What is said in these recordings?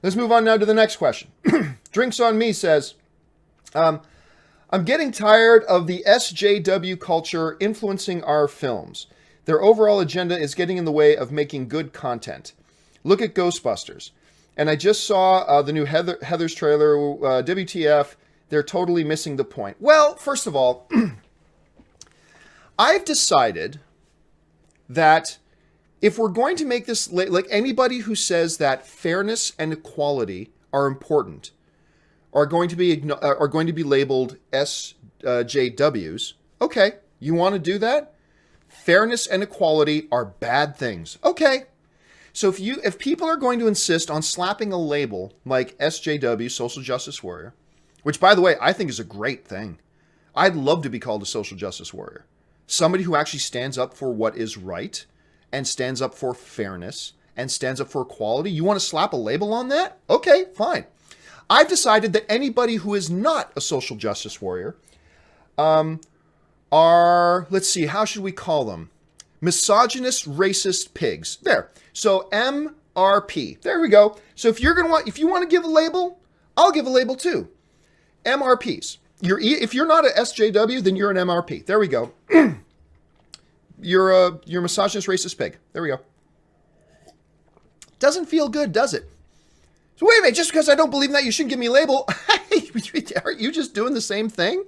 Let's move on now to the next question. Drinks on Me says, I'm getting tired of the SJW culture influencing our films. Their overall agenda is getting in the way of making good content. Look at Ghostbusters. And I just saw the new Heather's trailer, WTF. They're totally missing the point. Well, first of all, I've decided that if we're going to make this, like anybody who says that fairness and equality are important, are going to be labeled SJWs. Okay, you want to do that? Fairness and equality are bad things. Okay. So if people are going to insist on slapping a label like SJW, Social Justice Warrior, which by the way, I think is a great thing. I'd love to be called a social justice warrior. Somebody who actually stands up for what is right and stands up for fairness and stands up for equality. You want to slap a label on that? Okay, fine. I've decided that anybody who is not a social justice warrior are, let's see, how should we call them? Misogynist, racist pigs. There. So MRP. There we go. So if you want to give a label, I'll give a label too. MRPs. If you're not a SJW, then you're an MRP. There we go. You're a misogynist, racist pig. There we go. Doesn't feel good, does it? So wait a minute, just because I don't believe in that, you shouldn't give me a label. Aren't you just doing the same thing?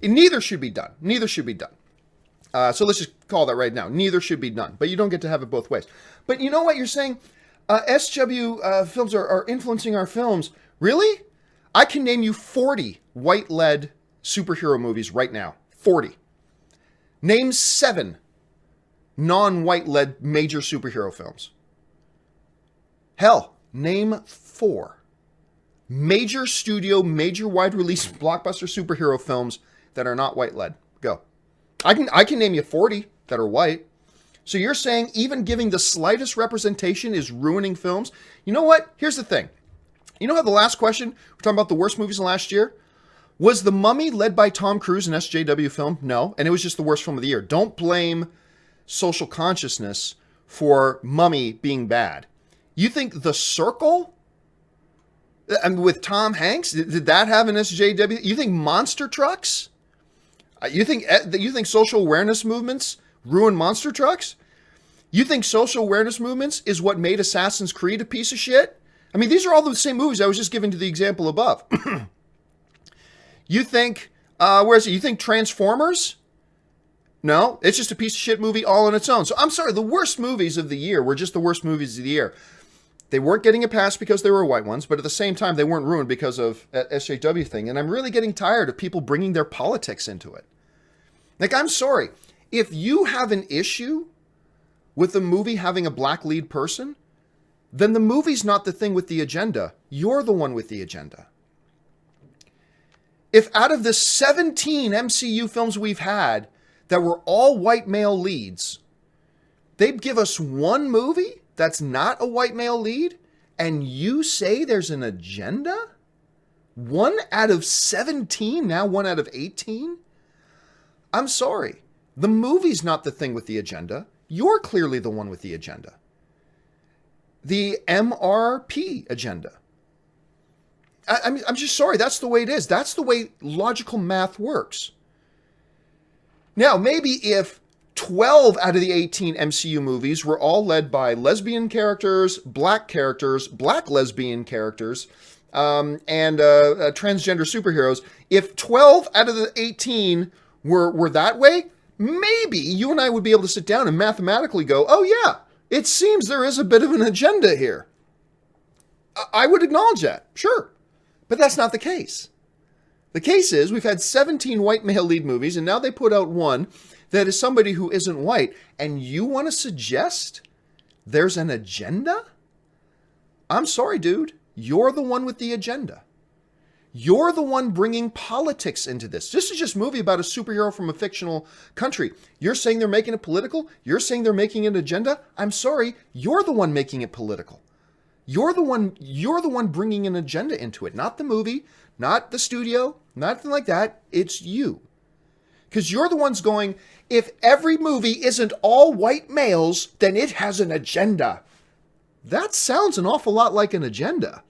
Neither should be done. Neither should be done. So let's just call that right now. Neither should be done. But you don't get to have it both ways. But you know what you're saying? SW films are influencing our films. Really? I can name you 40 white-led superhero movies right now. 40. Name 7 non-white-led major superhero films. Hell, name 4 major studio, major wide-release blockbuster superhero films that are not white-led. Go. I can name you 40 that are white. So you're saying even giving the slightest representation is ruining films? You know what? Here's the thing. You know how the last question, we're talking about the worst movies of last year? Was The Mummy led by Tom Cruise an SJW film? No. And it was just the worst film of the year. Don't blame social consciousness for Mummy being bad. You think The Circle, with Tom Hanks, did that have an SJW? You think Monster Trucks? You think social awareness movements ruin monster trucks? You think social awareness movements is what made Assassin's Creed a piece of shit? I mean, these are all the same movies I was just giving to the example above. You think, you think Transformers? No, it's just a piece of shit movie all on its own. So I'm sorry, the worst movies of the year were just the worst movies of the year. They weren't getting a pass because they were white ones, but at the same time, they weren't ruined because of SJW thing. And I'm really getting tired of people bringing their politics into it. Like, I'm sorry. If you have an issue with the movie having a black lead person, then the movie's not the thing with the agenda. You're the one with the agenda. If out of the 17 MCU films we've had that were all white male leads, they'd give us one movie that's not a white male lead, and you say there's an agenda? 1 out of 17, now 1 out of 18? I'm sorry. The movie's not the thing with the agenda. You're clearly the one with the agenda. The MRP agenda. I'm just sorry. That's the way it is. That's the way logical math works. Now, maybe if 12 out of the 18 MCU movies were all led by lesbian characters, black lesbian characters, and transgender superheroes, if 12 out of the 18 were that way, maybe you and I would be able to sit down and mathematically go, oh yeah, it seems there is a bit of an agenda here. I would acknowledge that, sure. But that's not the case. The case is we've had 17 white male lead movies, and now they put out one that is somebody who isn't white, and you want to suggest there's an agenda? I'm sorry, dude. You're the one with the agenda. You're the one bringing politics into this. This is just a movie about a superhero from a fictional country. You're saying they're making it political? You're saying they're making an agenda? I'm sorry. You're the one making it political. You're the one bringing an agenda into it. Not the movie, not the studio, nothing like that. It's you. Because you're the ones going, if every movie isn't all white males, then it has an agenda. that sounds an awful lot like an agenda.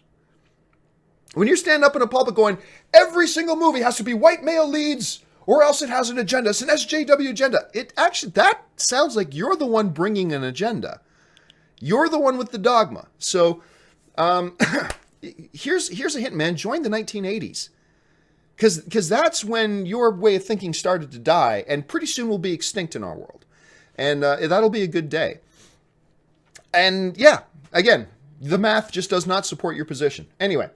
When you're standing up in a pulpit going, every single movie has to be white male leads, or else it has an agenda. It's an SJW agenda. That sounds like you're the one bringing an agenda. You're the one with the dogma. So here's a hint, man. Join the 1980s. Because that's when your way of thinking started to die, and pretty soon will be extinct in our world. And that'll be a good day. And yeah, again, the math just does not support your position. Anyway.